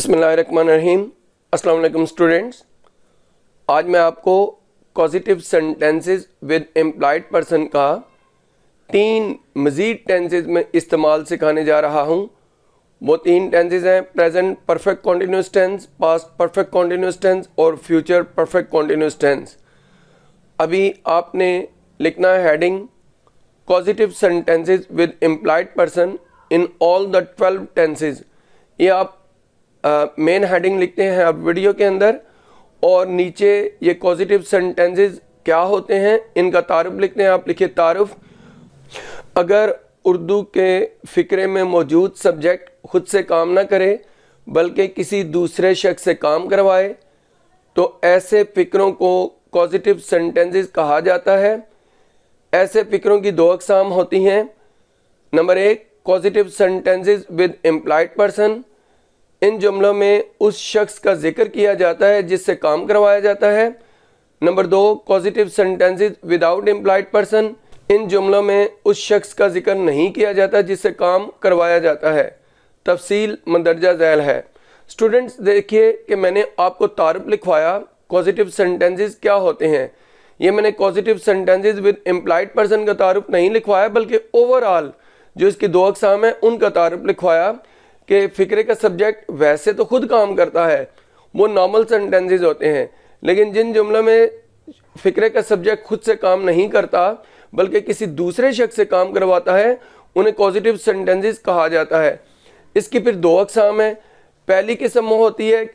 बिस्मिल्लाहिर्रहमानिर्रहीम। अस्सलाम वालेकुम स्टूडेंट्स। आज मैं आपको positive sentences with employed person का 3 मज़ीद टेंसेस में इस्तेमाल सिखाने जा रहा हूँ। वो 3 टेंसेस हैं present perfect continuous tense, past perfect continuous tense और फ्यूचर परफेक्ट कॉन्टिन्यूस टेंस। अभी आपने लिखना है heading positive sentences with employed person in all the 12 tenses. ये आप मेन हेडिंग लिखते हैं अब वीडियो के अंदर, और नीचे ये पॉजिटिव सेंटेंसेस क्या होते हैं इनका तारुफ लिखते हैं। आप लिखिए तारुफ। अगर उर्दू के फ़िक्रे में मौजूद सब्जेक्ट खुद से काम ना करे बल्कि किसी दूसरे शख्स से काम करवाए तो ऐसे फ़िक्रों को पॉजिटिव सेंटेंसेस कहा जाता है। ऐसे फ़िक्रों की 2 अक़साम होती हैं। Number 1, positive sentences with employed person. इन जुमलों में उस शख्स का जिक्र किया जाता है जिससे काम करवाया जाता है। Number 2, positive sentences without employed person. इन जुमलों में उस शख्स का जिक्र नहीं किया जाता जिससे काम करवाया जाता है। तफसील मंदरजा झैल है। स्टूडेंट्स देखिए कि मैंने आपको तारुफ लिखवाया पॉजिटिव सेंटेंसेस क्या होते हैं। ये मैंने positive sentences with employed person का तारुफ नहीं लिखवाया बल्कि ओवरऑल जो इसकी 2 अक़साम है उनका तारुफ लिखवाया कि फ़िक्रे का सब्जेक्ट वैसे तो खुद काम करता है, वो नॉर्मल सेंटेंसेस होते हैं, लेकिन जिन जुमलों में फ़िक्रे का सब्जेक्ट खुद से काम नहीं करता बल्कि किसी दूसरे शख्स से काम करवाता है उन्हें पॉजिटिव सेंटेंसेस कहा जाता है। इसकी फिर 2 अक़साम है। पहली किस्म वो होती है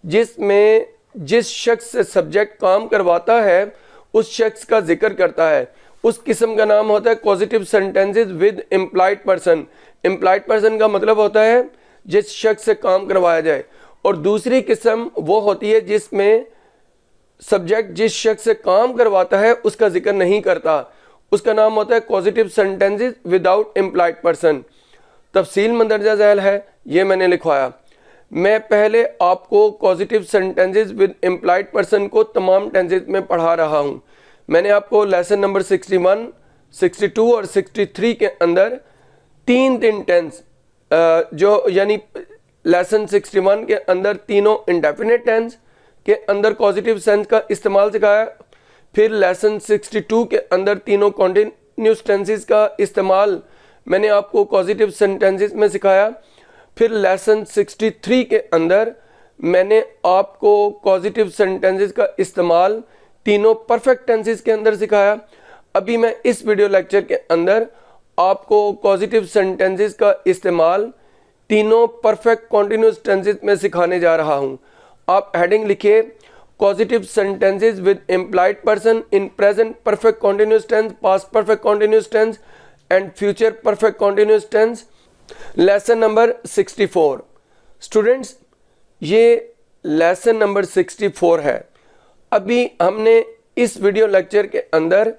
जिसमें जिस शख्स से सब्जेक्ट काम करवाता है उस शख्स का जिक्र करता है। उस किस्म का नाम होता है positive sentences with employed person. Employed person का मतलब होता है जिस शख्स से काम करवाया जाए। और दूसरी किस्म वो होती है जिसमें सब्जेक्ट जिस शख्स से काम करवाता है उसका जिक्र नहीं करता, उसका नाम होता है positive sentences without employed person. तफसील मंदरजा झैल है, ये मैंने लिखवाया। मैं पहले आपको positive sentences with employed person को तमाम टेंसेस में पढ़ा रहा हूँ। मैंने आपको लेसन नंबर 61, 62 और 63 के अंदर 3 टेंस जो यानी लेसन 61 के अंदर तीनों इंडेफिनिट टेंस के अंदर पॉजिटिव सेंस का इस्तेमाल सिखाया। फिर लेसन 62 के अंदर तीनों कॉन्टिन्यूस टेंसेस का इस्तेमाल मैंने आपको पॉजिटिव सेंटेंसेस में सिखाया। फिर लेसन 63 के अंदर मैंने आपको पॉजिटिव सेंटेंसेस का इस्तेमाल तीनों परफेक्ट टेंसेस के अंदर सिखाया। अभी मैं इस वीडियो लेक्चर के अंदर आपको पॉजिटिव सेंटेंसेस का इस्तेमाल तीनों परफेक्ट कॉन्टिन्यूस टेंसेस में सिखाने जा रहा हूं। आप हेडिंग लिखिए positive sentences with employed person in present perfect continuous tense, past perfect continuous tense and future perfect continuous tense. Lesson number 64। Students ये लेसन नंबर 64 है। अभी हमने इस वीडियो लेक्चर के अंदर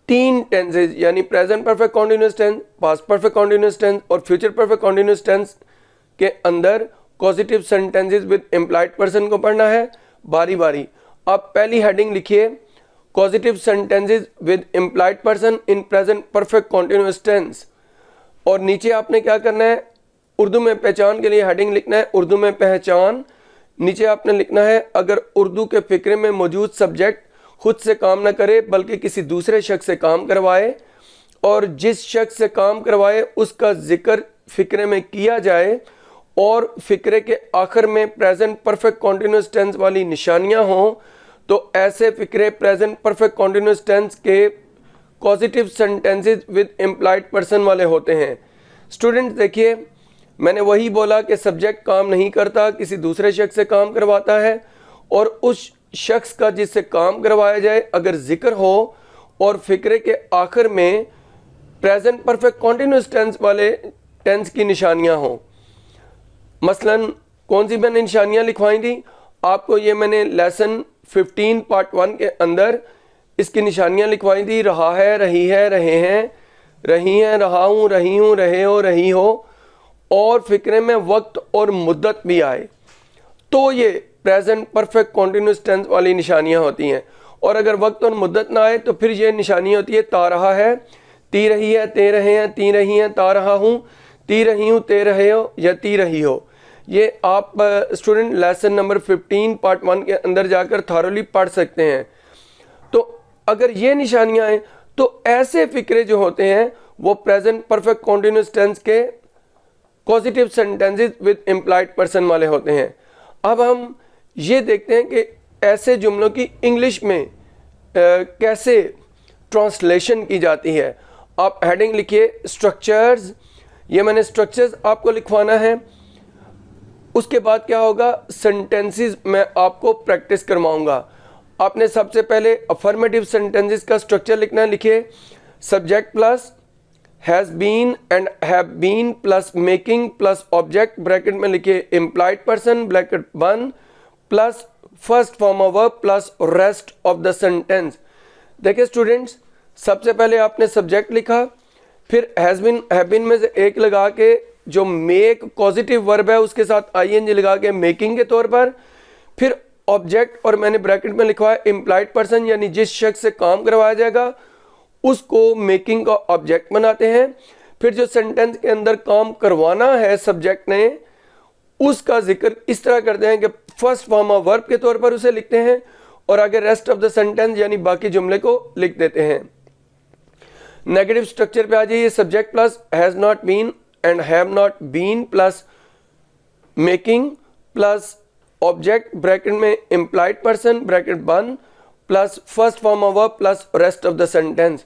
3 टेंसेज यानी present perfect continuous tense, past perfect continuous tense और future perfect continuous tense के अंदर positive sentences with employed person को पढ़ना है बारी बारी। आप पहली हेडिंग लिखिए positive sentences with employed person in present perfect continuous tense, और नीचे आपने क्या करना है, उर्दू में पहचान के लिए हेडिंग लिखना है उर्दू में पहचान। नीचे आपने लिखना है अगर उर्दू के फ़िक्रे में मौजूद सब्जेक्ट खुद से काम न करे बल्कि किसी दूसरे शख्स से काम करवाए और जिस शख्स से काम करवाए उसका जिक्र फ़िक्रे में किया जाए और फ़िक्रे के आखिर में प्रेजेंट परफेक्ट कॉन्टिन्यूस टेंस वाली निशानियां हों तो ऐसे फ़िक्रे प्रेजेंट परफेक्ट कॉन्टिन्यूस टेंस के positive sentences with employed person वाले होते हैं। स्टूडेंट्स देखिए मैंने वही बोला कि सब्जेक्ट काम नहीं करता, किसी दूसरे शख्स से काम करवाता है और उस शख्स का जिससे काम करवाया जाए अगर जिक्र हो और फ़िक्रे के आखिर में प्रेजेंट परफेक्ट कॉन्टिन्यूस टेंस वाले टेंस की निशानियां हों। मसलन कौन सी मैंने निशानियां लिखवाई थी आपको, ये मैंने लेसन 15 पार्ट 1 के अंदर इसकी निशानियां लिखवाई थी। रहा है, रही है, रहे हैं, रही हैं, रहा हूँ, रही हूँ, रहे हो, रही हो, और फ़िक्रे में वक्त और मुद्दत भी आए तो ये प्रेजेंट परफेक्ट कॉन्टिन्यूस टेंस वाली निशानियां होती हैं। और अगर वक्त और मुद्दत ना आए तो फिर ये निशानी होती है ता रहा है, ती रही है, ते रहे हैं, ती रही हैं, ता रहा हूँ, ती रही हूँ, ते रहे हो या ती रही हो। ये आप स्टूडेंट लेसन नंबर 15 पार्ट 1 के अंदर जाकर थॉरली पढ़ सकते हैं। तो अगर ये निशानियां हैं तो ऐसे फिक्रे जो होते हैं वो प्रेजेंट परफेक्ट कॉन्टिन्यूस टेंस के positive sentences with implied person वाले होते हैं। अब हम ये देखते हैं कि ऐसे जुमलों की इंग्लिश में कैसे ट्रांसलेशन की जाती है। आप हेडिंग लिखिए स्ट्रक्चर्स, ये मैंने स्ट्रक्चर्स आपको लिखवाना है। उसके बाद क्या होगा, सेंटेंसेस मैं आपको प्रैक्टिस करवाऊंगा। आपने सबसे पहले अफर्मेटिव सेंटेंसेस का स्ट्रक्चर लिखना है। लिखिए subject plus has been and have been plus making plus object, bracket में लिखिए implied person bracket 1 plus first form of verb plus rest of the sentence. देखिए स्टूडेंट्स, सबसे पहले आपने सब्जेक्ट लिखा, फिर हैज़ बीन हैव बीन में से एक लगा के जो मेक पॉजिटिव वर्ब है उसके साथ आईएनजी लगा के मेकिंग के तौर पर, फिर ऑब्जेक्ट और मैंने ब्रैकेट में लिखा है इम्प्लाइड पर्सन यानी जिस शख्स से काम करवाया जाएगा उसको मेकिंग का ऑब्जेक्ट बनाते हैं। फिर जो सेंटेंस के अंदर काम करवाना है सब्जेक्ट ने उसका जिक्र इस तरह करते हैं कि फर्स्ट फॉर्म ऑफ वर्ब के तौर पर उसे लिखते हैं और आगे रेस्ट ऑफ द सेंटेंस यानी बाकी जुमले को लिख देते हैं। नेगेटिव स्ट्रक्चर पे आ जाइए, subject plus has not been and have not been plus making plus object bracket में implied person bracket 1 plus first form of verb plus rest of the sentence.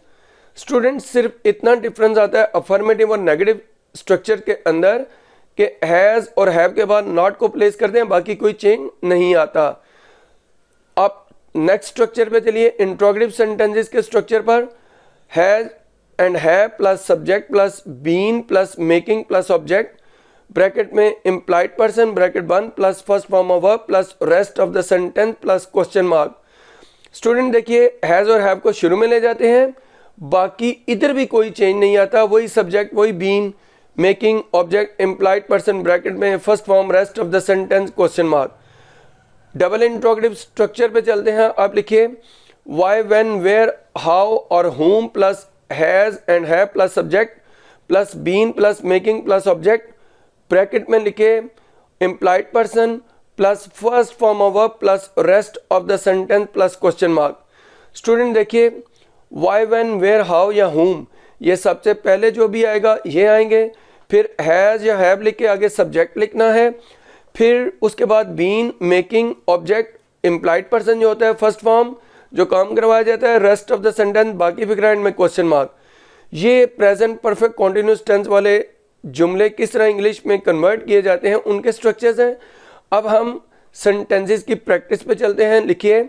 Student सिर्फ इतना डिफरेंस आता है affirmative और negative structure के अंदर कि has और हैव के बाद नॉट को प्लेस करते हैं, बाकी कोई चेंज नहीं आता। आप नेक्स्ट स्ट्रक्चर पे चलिए, इंट्रोगेटिव सेंटेंसेस के स्ट्रक्चर पर has and have plus subject plus been plus making plus object bracket में implied person bracket 1 plus first form of verb plus rest of the sentence plus question mark. Student देखिए has और have को शुरू में ले जाते हैं, बाकी इधर भी कोई चेंज नहीं आता, वही सब्जेक्ट वही been making object implied person bracket में first form rest of the sentence question mark. Double interrogative structure पे चलते हैं। आप लिखिए व्हाई व्हेन वेयर हाउ और whom plus has and have plus subject plus been plus making plus object bracket में लिखे implied person plus first form of verb plus rest of the sentence plus question mark. Student देखिए why when where how या home ये सबसे पहले जो भी आएगा ये आएंगे, फिर हैज या हैव लिख के आगे सब्जेक्ट लिखना है, फिर उसके बाद been making object implied person जो होता है फर्स्ट फॉर्म जो काम करवाया जाता है, रेस्ट ऑफ द सेंटेंस बाकी फिक्र एंड में क्वेश्चन मार्क। ये प्रेजेंट परफेक्ट कॉन्टिन्यूस टेंस वाले जुमले किस तरह इंग्लिश में कन्वर्ट किए जाते हैं उनके स्ट्रक्चर्स हैं। अब हम सेंटेंसेस की प्रैक्टिस पे चलते हैं। लिखिए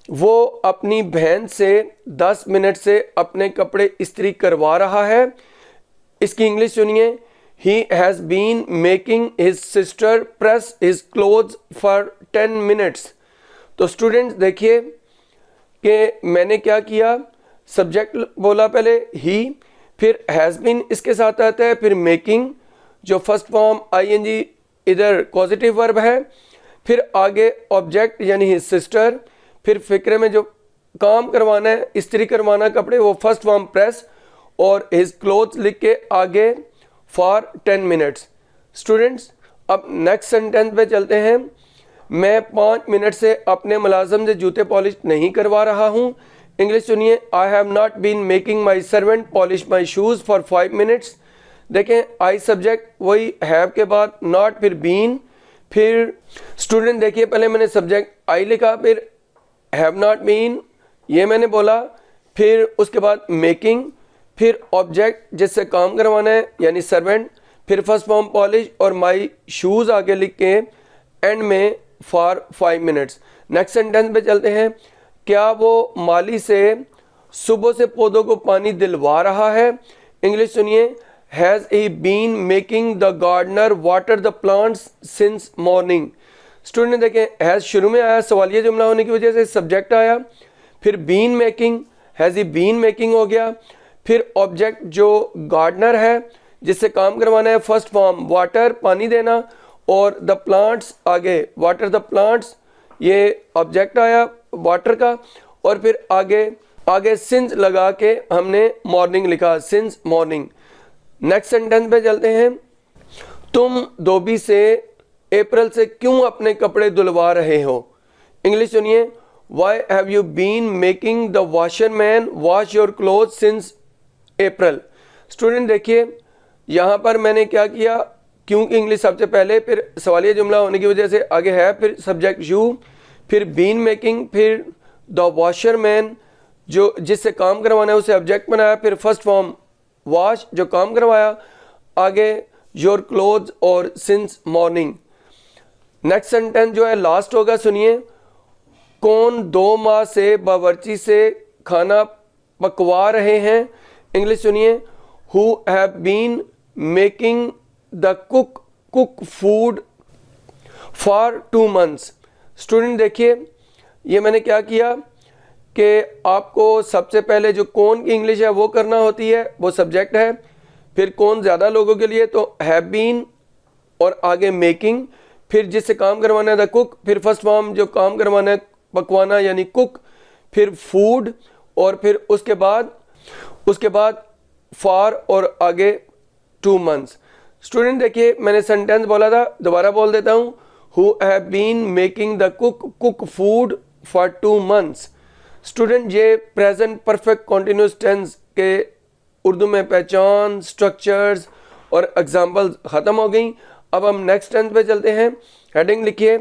वो अपनी बहन से 10 मिनट से अपने कपड़े इस्त्री करवा रहा है। इसकी इंग्लिश सुनिए, he has been making his sister press his clothes for 10 minutes. तो स्टूडेंट्स देखिए कि मैंने क्या किया, सब्जेक्ट बोला पहले ही, फिर हैज़ बीन इसके साथ आता है, फिर मेकिंग जो फर्स्ट फॉर्म आईएनजी इधर पॉजिटिव वर्ब है, फिर आगे ऑब्जेक्ट यानी हिज सिस्टर, फिर फिक्रे में जो काम करवाना है इस्त्री करवाना कपड़े वो फर्स्ट फॉर्म प्रेस और हिज क्लोथ्स लिख के आगे फॉर 10 मिनट्स। स्टूडेंट्स अब नेक्स्ट सेंटेंस पे चलते हैं। मैं 5 मिनट से अपने मुलाजम से जूते पॉलिश नहीं करवा रहा हूँ। इंग्लिश सुनिए, I have not been making my servant polish my shoes for 5 minutes. देखें आई सब्जेक्ट वही हैव के बाद नॉट फिर बीन, फिर स्टूडेंट देखिए पहले मैंने सब्जेक्ट आई लिखा, फिर हैव नॉट बीन ये मैंने बोला, फिर उसके बाद मेकिंग, फिर ऑब्जेक्ट जिससे काम करवाना है यानी सर्वेंट, फिर फर्स्ट फॉर्म पॉलिश और माई शूज़ आगे लिख के एंड में फॉर 5 मिनट्स। नेक्स्ट सेंटेंस पे चलते हैं। क्या वो माली से सुबह से पौधों को पानी दिलवा रहा है। इंग्लिश सुनिए, has he been making the gardener water the plants since morning. Student देखें हैज़ शुरू में आया, सवालिया जुमला होने की वजह से सब्जेक्ट आया, फिर been making, has he been making हो गया, फिर ऑब्जेक्ट जो गार्डनर है जिससे काम करवाना है फर्स्ट फॉर्म वाटर पानी देना और द प्लांट्स आगे वाटर द प्लांट्स ये ऑब्जेक्ट आया वाटर का, और फिर आगे सिंस लगा के हमने मॉर्निंग लिखा सिंस मॉर्निंग। नेक्स्ट सेंटेंस पे चलते हैं। तुम धोबी से अप्रैल से क्यों अपने कपड़े धुलवा रहे हो। इंग्लिश सुनिए, why have you been making the washer man wash your cloth since April. Student देखिए यहाँ पर मैंने क्या किया, क्योंकि इंग्लिश सबसे पहले, फिर सवालिया जुमला होने की वजह से आगे है, फिर सब्जेक्ट यू, फिर बीन मेकिंग, फिर द वॉशर मैन जो जिससे काम करवाना है उसे ऑब्जेक्ट बनाया, फिर फर्स्ट फॉर्म वॉश जो काम करवाया, आगे योर क्लोथ्स और सिंस मॉर्निंग। नेक्स्ट सेंटेंस जो है लास्ट होगा, सुनिए, कौन 2 माह से बावर्ची से खाना पकवा रहे हैं। इंग्लिश सुनिए, who have been making the cook food for 2 months। Student देखिए ये मैंने क्या किया कि आपको सबसे पहले जो कौन की इंग्लिश है वो करना होती है, वो सब्जेक्ट है, फिर कौन ज़्यादा लोगों के लिए तो हैव बीन और आगे मेकिंग, फिर जिससे काम करवाना है द कुक, फिर फर्स्ट फॉर्म जो काम करवाना है पकवाना यानी कुक, फिर फूड, और फिर उसके बाद फॉर और आगे 2 months। स्टूडेंट देखिए मैंने सेंटेंस बोला था, दोबारा बोल देता हूँ, who have been making the cook food for 2 months। Student ये प्रेजेंट परफेक्ट कॉन्टिन्यूस टेंस के उर्दू में पहचान, स्ट्रक्चर्स और एग्जाम्पल्स ख़त्म हो गई। अब हम नेक्स्ट टेंस पे चलते हैं। हेडिंग लिखिए,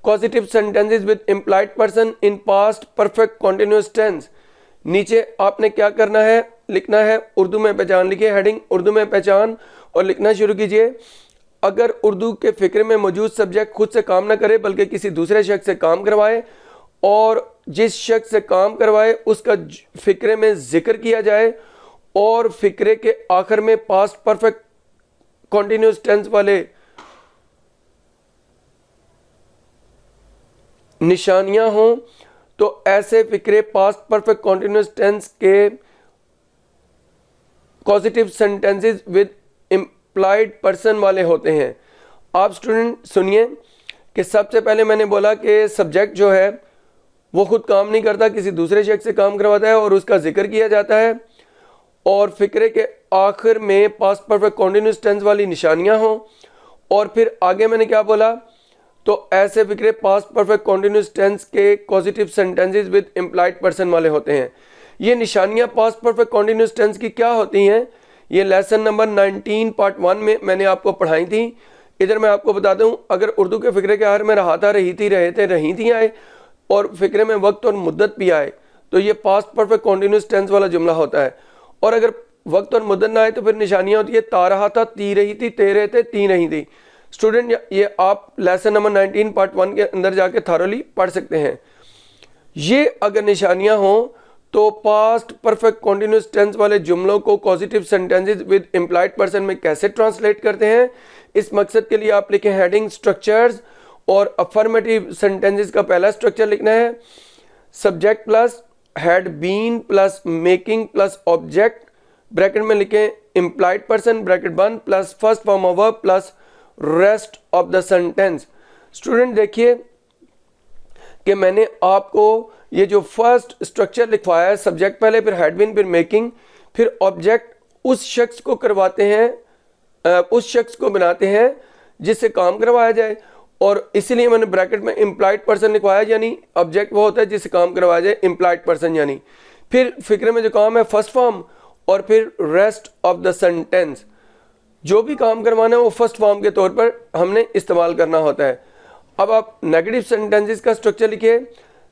positive sentences with implied person in past perfect continuous tense. नीचे आपने क्या करना है, लिखना है उर्दू में पहचान। लिखिए हेडिंग उर्दू में पहचान और लिखना शुरू कीजिए। अगर उर्दू के फिक्र में मौजूद सब्जेक्ट खुद से काम ना करे बल्कि किसी दूसरे शख्स से काम करवाए और जिस शख्स से काम करवाए उसका फिक्रे में जिक्र किया जाए और फिक्रे के आखिर में पास्ट परफेक्ट कॉन्टिन्यूस टेंस वाले निशानियां हों तो ऐसे फिक्रे पास्ट परफेक्ट कॉन्टिन्यूस टेंस के positive sentences with implied person वाले होते हैं। आप स्टूडेंट सुनिए कि सबसे पहले मैंने बोला कि सब्जेक्ट जो है वो खुद काम नहीं करता, किसी दूसरे शख्स से काम करवाता है और उसका जिक्र किया जाता है, और फिक्रे के आखिर में पास्ट परफेक्ट कॉन्टिन्यूस टेंस वाली निशानियां हों, और फिर आगे मैंने क्या बोला, तो ऐसे फिक्रे पास्ट परफेक्ट कॉन्टिन्यूस टेंस के positive sentences with implied person वाले होते हैं। ये निशानियां पास्ट परफेक्ट कॉन्टिन्यूस टेंस की क्या होती हैं, ये लेसन नंबर 19 पार्ट 1 में मैंने आपको पढ़ाई थी। इधर मैं आपको बता दूं, अगर उर्दू के फिक्रे के आखिर में रहा था, रही थी, रहे थे, रही थी आए और फिक्रे में वक्त और मुद्दत भी आए तो ये पास्ट परफेक्ट कॉन्टिन्यूस टेंस वाला जुमला होता है। और अगर वक्त और मुद्दत ना आए तो फिर निशानियां होती है, ता रहा था, ती रही थी, ते रहे थे, ती नहीं थी। स्टूडेंट ये आप लेसन नंबर 19 पार्ट 1 के अंदर जाके थॉरली पढ़ सकते हैं। ये अगर निशानियां हों तो पास्ट परफेक्ट कॉन्टिन्यूस टेंस वाले जुमलों को positive sentences with implied person में कैसे ट्रांसलेट करते हैं, इस मकसद के लिए आप लिखें हेडिंग स्ट्रक्चर्स, और अफर्मेटिव सेंटेंसेस का पहला स्ट्रक्चर लिखना है subject plus had been plus making plus object, bracket में लिखें इम्प्लाइड पर्सन ब्रैकेट बंद plus first form of verb plus rest of the sentence. Student देखिए कि मैंने आपको ये जो फर्स्ट स्ट्रक्चर लिखवाया है, सब्जेक्ट पहले, फिर हैड बीन, फिर मेकिंग, फिर ऑब्जेक्ट उस शख्स को करवाते हैं, उस शख्स को बनाते हैं जिससे काम करवाया जाए, और इसीलिए मैंने ब्रैकेट में इम्प्लाइड पर्सन लिखवाया, यानी ऑब्जेक्ट वो होता है जिससे काम करवाया जाए, इम्प्लाइड पर्सन यानी। फिर फिक्रे में जो काम है फर्स्ट फॉर्म, और फिर रेस्ट ऑफ द सेंटेंस। जो भी काम करवाना है वो फर्स्ट फॉर्म के तौर पर हमने इस्तेमाल करना होता है। अब आप नेगेटिव सेंटेंसेस का स्ट्रक्चर लिखिए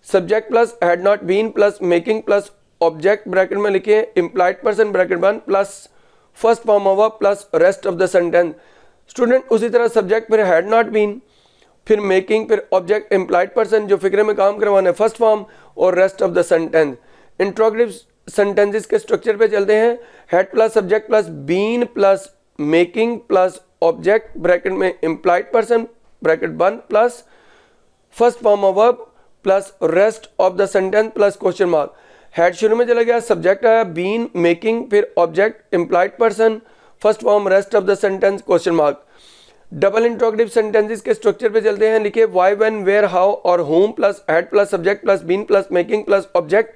subject plus had not been plus making plus object, bracket में लिखिए इम्प्लाइड पर्सन ब्रैकेट बंद plus first form of verb plus rest of the sentence. Student उसी तरह सब्जेक्ट फिर हैड नॉट बीन, फिर making, फिर ऑब्जेक्ट इम्प्लाइड पर्सन जो फिक्रे में काम करवाना है फर्स्ट फॉर्म और rest of the sentence. Interrogative sentences के स्ट्रक्चर पे चलते हैं, head plus subject plus been plus making plus object, bracket में इम्प्लाइड पर्सन ब्रैकेट बंद plus first form of verb plus rest of the sentence plus question mark. Head शुरू में चला गया, सब्जेक्ट आया, बीन, मेकिंग, फिर object, implied person, first form, rest of the sentence question mark. Double interrogative sentences के structure पे चलते हैं, लिखिए व्हाई, व्हेन, वेयर, हाउ और whom plus head plus subject plus been plus making plus object,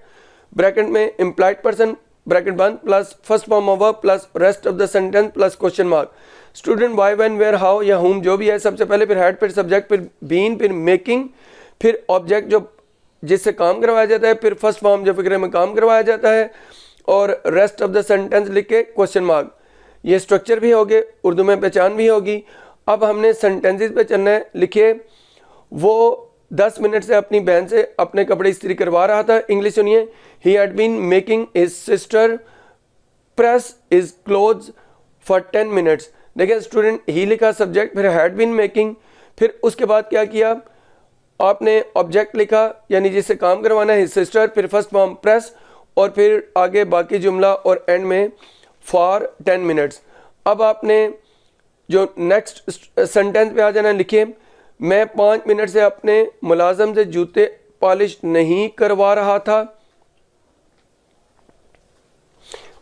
bracket में implied person bracket बंद plus first form of verb plus rest of the sentence plus question mark. Student why when where how या whom जो भी है, सबसे पहले फिर had फिर सब्जेक्ट फिर बीन फिर मेकिंग फिर ऑब्जेक्ट जो जिससे काम करवाया जाता है, फिर फर्स्ट फॉर्म जो फिक्रे में काम करवाया जाता है, और रेस्ट ऑफ द सेंटेंस लिख के क्वेश्चन मार्क। ये स्ट्रक्चर भी हो गए, उर्दू में पहचान भी होगी। अब हमने सेंटेंसेस पे चलना है। लिखिए, वो 10 मिनट से अपनी बहन से अपने कपड़े इस्त्री करवा रहा था। इंग्लिश सुनिए, he had been making his sister press his clothes for 10 minutes. देखिए स्टूडेंट, ही लिखा सब्जेक्ट, फिर हैड बीन मेकिंग, फिर उसके बाद क्या किया आपने, ऑब्जेक्ट लिखा यानी जिससे काम करवाना है हिज सिस्टर, फिर फर्स्ट फॉर्म प्रेस, और फिर आगे बाकी जुमला और एंड में फॉर 10 मिनट्स। अब आपने जो नेक्स्ट सेंटेंस पे आ जाना, लिखिए, मैं 5 मिनट से अपने मुलाजम से जूते पॉलिश नहीं करवा रहा था।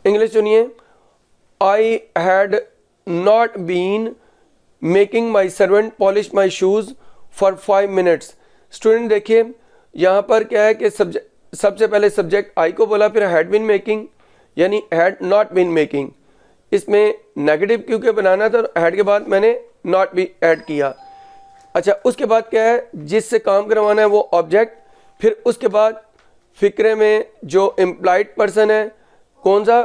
इंग्लिश सुनिए, I had not been making my servant polish my shoes for 5 minutes. Student देखिए, यहाँ पर क्या है कि सबसे पहले सब्जेक्ट आई को बोला, फिर हैड बीन मेकिंग यानी हैड नॉट बीन मेकिंग। इसमें नेगेटिव क्योंकि बनाना था, हैड के बाद मैंने नॉट भी ऐड किया। अच्छा, उसके बाद क्या है, जिससे काम करवाना है वो ऑब्जेक्ट, फिर उसके बाद फिक्रे में जो एम्प्लॉयड पर्सन है, कौन सा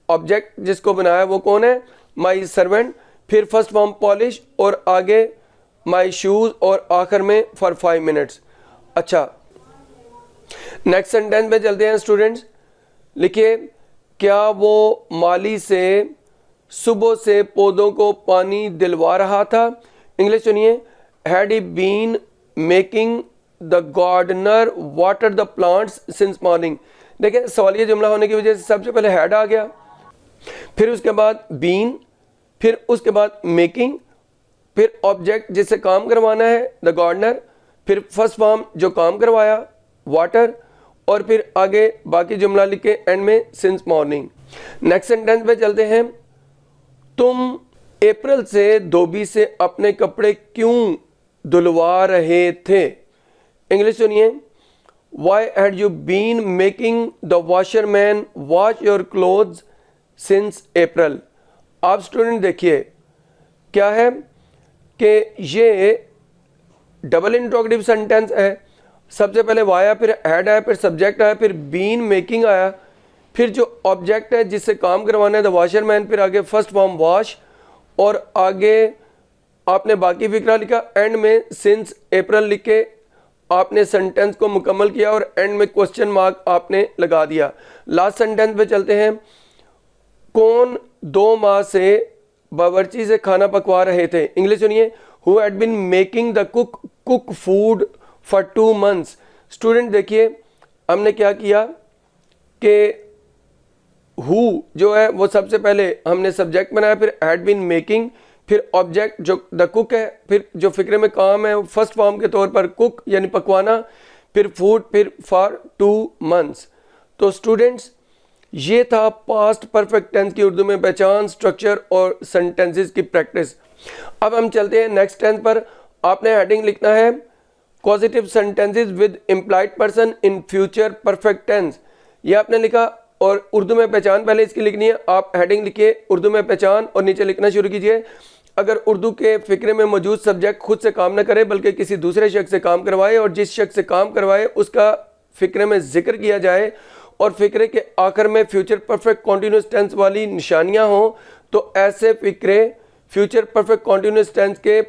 ऑब्जेक्ट जिसको बनाया वो कौन है, माई सर्वेंट, फिर फर्स्ट फॉर्म पॉलिश और आगे माई शूज और आखिर में फॉर 5 मिनट्स। अच्छा, नेक्स्ट सेंटेंस में चलते हैं स्टूडेंट्स। लिखिए, क्या वो माली से सुबह से पौधों को पानी दिलवा रहा था। इंग्लिश सुनिए, had he been making the gardener water the plants since morning. देखिए सवालिया जुमला होने की वजह से सबसे पहले हैड आ गया, फिर उसके बाद बीन, फिर उसके बाद मेकिंग, फिर ऑब्जेक्ट जिससे काम करवाना है द गार्डनर, फिर फर्स्ट फॉर्म जो काम करवाया वाटर, और फिर आगे बाकी जुमला लिख के एंड में सिंस मॉर्निंग। नेक्स्ट सेंटेंस पे चलते हैं। तुम अप्रैल से धोबी से अपने कपड़े क्यों धुलवा रहे थे। इंग्लिश सुनिए, why had you been making the washerman wash your clothes since April. आप स्टूडेंट देखिए क्या है कि ये डबल इंट्रोगेटिव सेंटेंस है। सबसे पहले वाई आया, फिर हैड आया, फिर सब्जेक्ट आया, फिर बीन मेकिंग आया, फिर जो ऑब्जेक्ट है जिससे काम करवाना है द वॉशरमैन, फिर आगे फर्स्ट फॉर्म वॉश, और आगे आपने बाकी फिक्रा लिखा, एंड में सिंस अप्रैल लिख के आपने सेंटेंस को मुकम्मल किया और एंड में क्वेश्चन मार्क आपने लगा दिया। लास्ट सेंटेंस पे चलते हैं। कौन 2 माह से बावर्ची से खाना पकवा रहे थे। इंग्लिश सुनिए, who had been making the cook food for 2 months. Student देखिए हमने क्या किया कि हु जो है वो सबसे पहले हमने सब्जेक्ट बनाया, फिर हैड बीन मेकिंग, फिर ऑब्जेक्ट जो द कुक है, फिर जो फिक्रे में काम है वो फर्स्ट फॉर्म के तौर पर कुक यानी पकवाना, फिर फूड, फिर फॉर 2 मंथ्स। तो स्टूडेंट्स ये था पास्ट परफेक्ट टेंस की उर्दू में पहचान, स्ट्रक्चर और सेंटेंसेस की प्रैक्टिस। अब हम चलते हैं नेक्स्ट टेंस पर। आपने हेडिंग लिखना है positive sentences with employed person in future perfect tense. ये आपने लिखा और उर्दू में पहचान पहले इसकी लिखनी है। आप हेडिंग लिखिए उर्दू में पहचान और नीचे लिखना शुरू कीजिए। अगर उर्दू के फिक्रे में मौजूद सब्जेक्ट खुद से काम न करे बल्कि किसी दूसरे शख्स से काम करवाए और जिस शख्स से काम करवाए उसका फिक्रे में जिक्र किया जाए और फिक्रे के आखिर में फ्यूचर परफेक्ट कॉन्टिन्यूस टेंस वाली निशानियां हों तो ऐसे फिक्रे फ्यूचर परफेक्ट कॉन्टिन्यूस टेंस के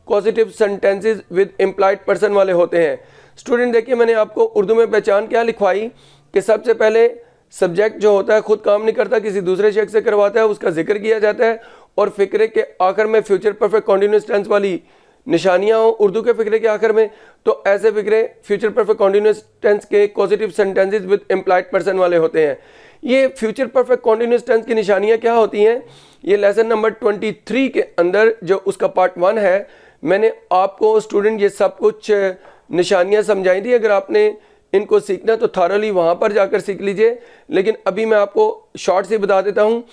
positive sentences with employed person वाले होते हैं। स्टूडेंट देखिए मैंने आपको उर्दू में पहचान क्या लिखवाई कि सबसे पहले सब्जेक्ट जो होता है खुद काम नहीं करता, किसी दूसरे शख्स से करवाता है, उसका जिक्र किया जाता है और फिक्रे के आखिर में फ्यूचर परफेक्ट कॉन्टिन्यूस टेंस वाली निशानियां हो उर्दू के फिक्रे के आखिर में, तो ऐसे फिक्रे फ्यूचर परफेक्ट कॉन्टिन्यूस टेंस के positive sentences with employed person वाले होते हैं। ये फ्यूचर परफेक्ट कॉन्टिन्यूस टेंस की निशानियां क्या होती हैं, ये लेसन नंबर 23 के अंदर जो उसका पार्ट 1 है मैंने आपको स्टूडेंट ये सब कुछ निशानियां समझाई थी। अगर आपने इनको सीखना तो थारली वहाँ पर जाकर सीख लीजिए, लेकिन अभी मैं आपको शॉर्ट से बता देता हूँ।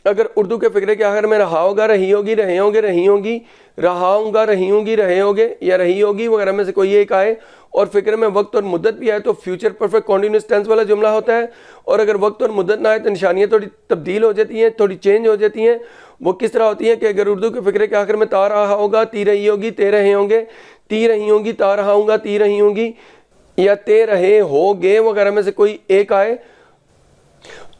अगर उर्दू के फिक्रे के आखिर में रहा होगा, रही होगी, रहे होंगे, रही होंगी, रहाऊंगा, रही होंगी, रहे होगे या रही होगी वगैरह में से कोई एक आए और फिक्र में वक्त और मुद्दत भी आए तो फ्यूचर परफेक्ट कॉन्टिन्यूस टेंस वाला जुमला होता है। और अगर वक्त और मुद्दत ना आए तो निशानियाँ थोड़ी तब्दील हो जाती हैं, थोड़ी चेंज हो जाती हैं। वो किस तरह होती हैं कि अगर उर्दू के फिक्रे के आखिर में ता रहा होगा, ती रही होगी, ते रहे होंगे, ती रही होंगी, ता रहाऊंगा, ती रही होंगी या ते रहे होगे वगैरह में से कोई एक आए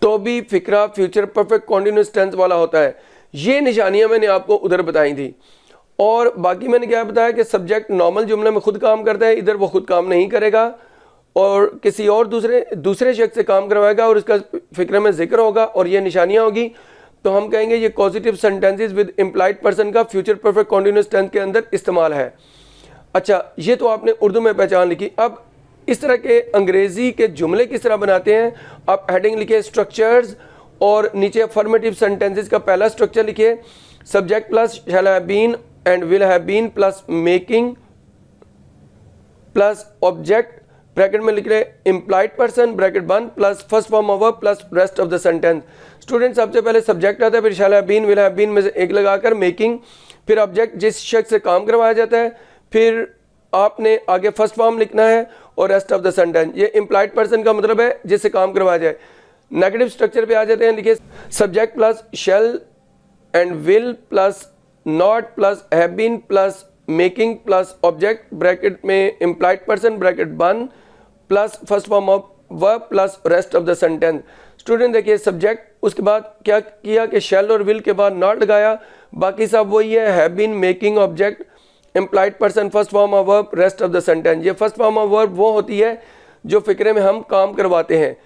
तो भी फिक्रा फ्यूचर परफेक्ट कॉन्टिन्यूस टेंस वाला होता है। ये निशानियां मैंने आपको उधर बताई थी। और बाकी मैंने क्या बताया कि सब्जेक्ट नॉर्मल जुमले में खुद काम करता है, इधर वो खुद काम नहीं करेगा और किसी और दूसरे शख्स से काम करवाएगा और इसका फिक्र में जिक्र होगा और ये निशानियां होगी तो हम कहेंगे ये positive sentences with implied person का फ्यूचर परफेक्ट कॉन्टिन्यूस टेंस के अंदर इस्तेमाल है। अच्छा, ये तो आपने उर्दू में पहचान लिखी। अब इस तरह के अंग्रेजी के जुमले किस तरह बनाते हैं, आप हेडिंग लिखिए स्ट्रक्चर्स और नीचे अफर्मेटिव सेंटेंसेस का पहला स्ट्रक्चर लिखिए subject plus shall have been and will have been plus making plus object bracket में लिख रहे इम्प्लाइड पर्सन ब्रैकेट बंद plus first form of verb plus rest of the sentence. Student सबसे पहले subject आता है, फिर shall have been will have been में से एक लगाकर मेकिंग, फिर ऑब्जेक्ट जिस शख्स से काम करवाया जाता है, फिर आपने आगे फर्स्ट फॉर्म लिखना है और रेस्ट ऑफ द सेंटेंस। ये इम्प्लाइड पर्सन का मतलब है जिससे काम करवाया जाए। नेगेटिव स्ट्रक्चर पे आ जाते हैं, लिखिए subject plus shall and will plus not plus have been plus making plus object bracket में इम्प्लाइड पर्सन ब्रैकेट बंद plus first form of verb plus rest of the sentence. Student देखिए subject, उसके बाद क्या किया कि शेल और will के बाद नॉट लगाया, बाकी सब वही है, have been making object implied person first form of verb rest of the sentence. ये फर्स्ट फॉर्म ऑफ वर्ब वो होती है जो फिक्रे में हम काम करवाते हैं।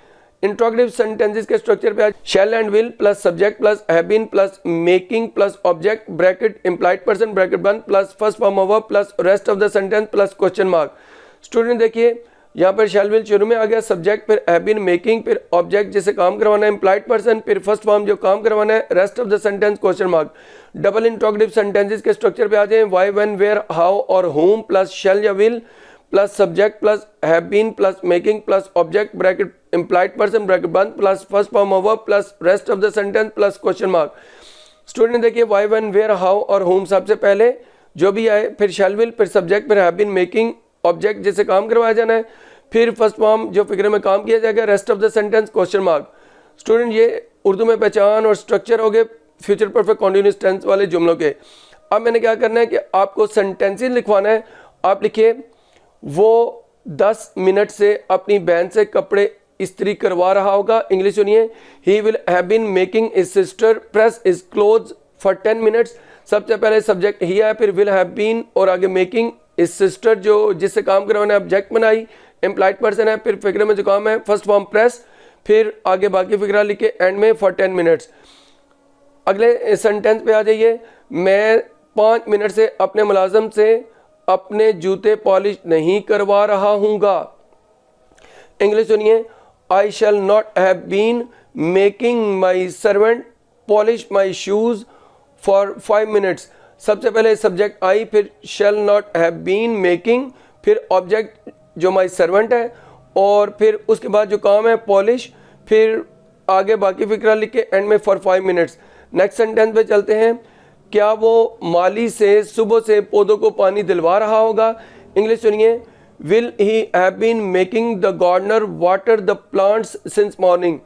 इंट्रोगेटिव सेंटेंसेस के स्ट्रक्चर पे shall and will plus subject plus have been plus making plus object bracket implied person bracket बंद plus first form of verb plus rest of the sentence plus question mark. Student देखिए यहाँ पर shell will शुरू में आ गया, subject फिर have been making फिर object जिसे काम करवाना है इम्प्लाइड पर्सन फिर फर्स्ट फॉर्म जो काम करवाना है rest of the sentence question mark. Double interrogative sentences के स्ट्रक्चर पे आ जाए, व्हाई व्हेन वेयर हाउ और होम प्लस शेल या will plus subject plus have been plus making plus object bracket implied person bracket बंद plus first form of verb plus rest of the sentence plus question mark. Student देखिए why when where how और home सबसे पहले जो भी आए, फिर shell will फिर सब्जेक्ट फिर हैव बीन मेकिंग ऑब्जेक्ट जिसे काम करवाया जाना है, फिर फर्स्ट फॉर्म जो फिक्र में काम किया जाएगा rest of the sentence question mark. Student ये उर्दू में पहचान और स्ट्रक्चर हो गए फ्यूचर परफेक्ट कॉन्टिन्यूस टेंस वाले जुमलों के। अब मैंने क्या करना है कि आपको सेंटेंसेस लिखवाना है। आप लिखिए वो 10 मिनट से अपनी बहन से कपड़े इस्त्री करवा रहा होगा। इंग्लिश सुनिए, he will have been making his sister press his clothes for 10 minutes. सबसे पहले सब्जेक्ट ही है, फिर विल हैव बीन और आगे मेकिंग हिज सिस्टर जो जिससे काम करवाना है ऑब्जेक्ट बनाई एम्प्लॉयड पर्सन है, फिर फिक्र में जो काम है फर्स्ट फॉर्म प्रेस, फिर आगे बाकी फिक्रा लिखे एंड में फॉर 10 मिनट्स। अगले सेंटेंस पे आ जाइए, मैं 5 मिनट से अपने मुलाजम से अपने जूते पॉलिश नहीं करवा रहा हूँगा। इंग्लिश सुनिए, I shall not have been making my servant polish my shoes for 5 minutes. सबसे पहले सब्जेक्ट आई, फिर shall not have been making, फिर ऑब्जेक्ट जो माई सर्वेंट है और फिर उसके बाद जो काम है पॉलिश, फिर आगे बाकी फिक्रा लिख के एंड में फॉर 5 मिनट्स। नेक्स्ट सेंटेंस पे चलते हैं, क्या वो माली से सुबह से पौधों को पानी दिलवा रहा होगा। इंग्लिश सुनिए, will he have been making the gardener water the plants since morning.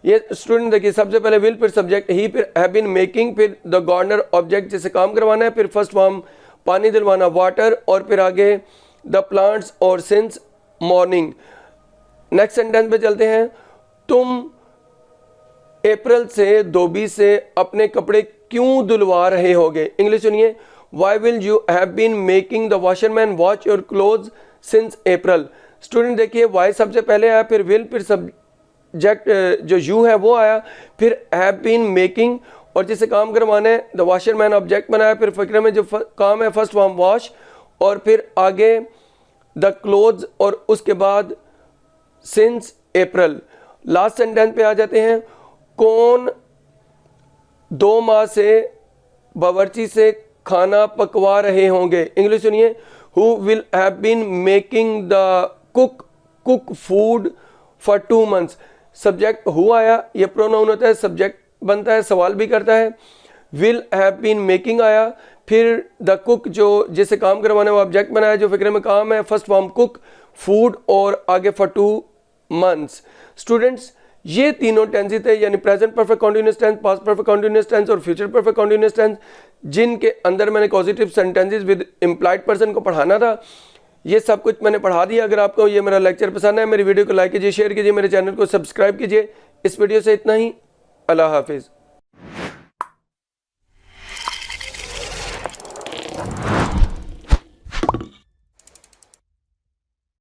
ये स्टूडेंट देखिए सबसे पहले विल फिर सब्जेक्ट ही फिर हैव बीन मेकिंग फिर द गार्डनर ऑब्जेक्ट जिसे काम करवाना है, फिर फर्स्ट फॉर्म पानी दिलवाना वाटर और फिर आगे द प्लांट्स और सिंस मॉर्निंग। नेक्स्ट सेंटेंस पे चलते हैं, तुम अप्रैल से धोबी से अपने कपड़े क्यों धुलवा रहे होगे। इंग्लिश सुनिए, why will you have been making the washerman wash your clothes since April. Student देखिए वाई सबसे पहले आया, फिर विल फिर सब्जेक्ट जो यू है वो आया, फिर हैव बीन मेकिंग और जिसे काम करवाना है द वॉशरमैन ऑब्जेक्ट बनाया, फिर फिक्र में जो काम है फर्स्ट फॉर्म वॉश और फिर आगे द क्लोथ्स और उसके बाद सिंस अप्रैल। लास्ट सेंटेंस पे आ जाते हैं, कौन 2 माह से बावर्ची से खाना पकवा रहे होंगे। इंग्लिश सुनिए, who will have been making the cook food for 2 months. Subject who आया, ये प्रोनाउन होता है, सब्जेक्ट बनता है, सवाल भी करता है। विल हैव बीन मेकिंग आया, फिर द कुक जो जिसे काम करवाना है वो ऑब्जेक्ट बनाया जो फिक्रे में काम है, फर्स्ट फॉर्म कुक फूड और आगे फॉर 2 months। स्टूडेंट्स ये तीनों टेंसेस थे, यानी present perfect continuous tense, past perfect continuous tense और फ्यूचर परफेक्ट कॉन्टिन्यूअस टेंस, जिनके अंदर मैंने causative sentences with implied person को पढ़ाना था। ये सब कुछ मैंने पढ़ा दिया। अगर आपको ये मेरा लेक्चर पसंद है, मेरी वीडियो को लाइक कीजिए, शेयर कीजिए, मेरे चैनल को सब्सक्राइब कीजिए। इस वीडियो से इतना ही। अल्लाह हाफिज़।